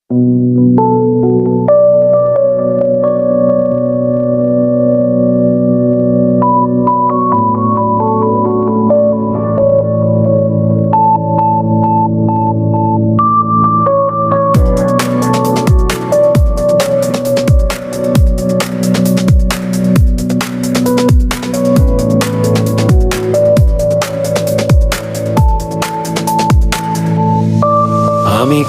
আমি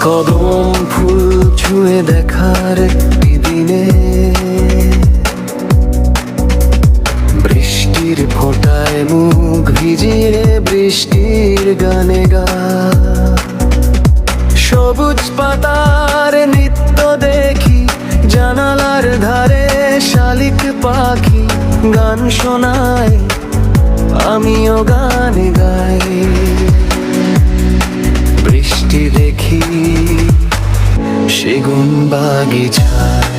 কদম ফুল ছুঁয়ে দেখার দিনে বৃষ্টির ফোঁটায় মুখ ভিজিয়ে বৃষ্টির গানে গা সবুজ পাতার নৃত্য দেখি জানালার ধারে শালিক পাখি গান শোনায় আমিও গান গাই বৃষ্টি দেখি সেগুন বাগিচায়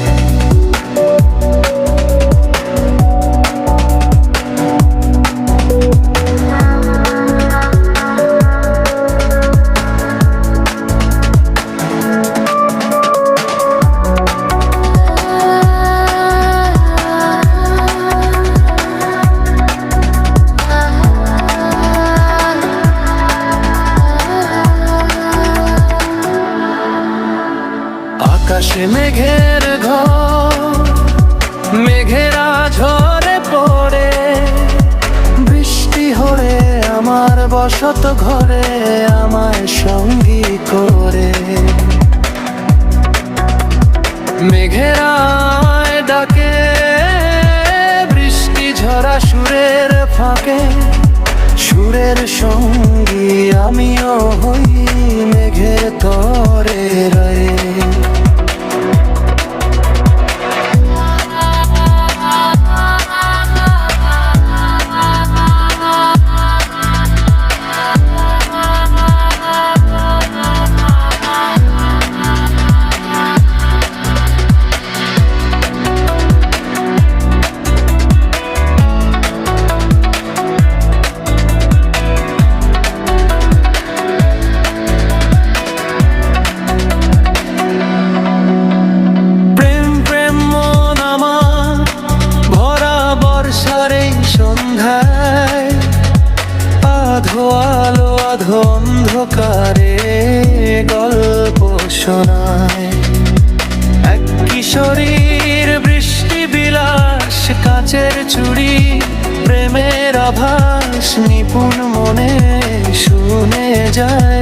আকাশে মেঘের ঘর মেঘেরা ঝরে পড়ে বৃষ্টি হয়ে আমার বসত ঘরে আমায় সঙ্গী করে মেঘেরা ডাকে বৃষ্টি ঝরা সুরের ফাঁকে সুরের সঙ্গী আমিও হই মেঘের তরে রয়ে আধো আলো আধো অন্ধকারে গল্প শোনায় এক কিশোরীর বৃষ্টি বিলাস কাচের চুড়ি প্রেমের আভাস নিপুণ মনে শুনে যায়।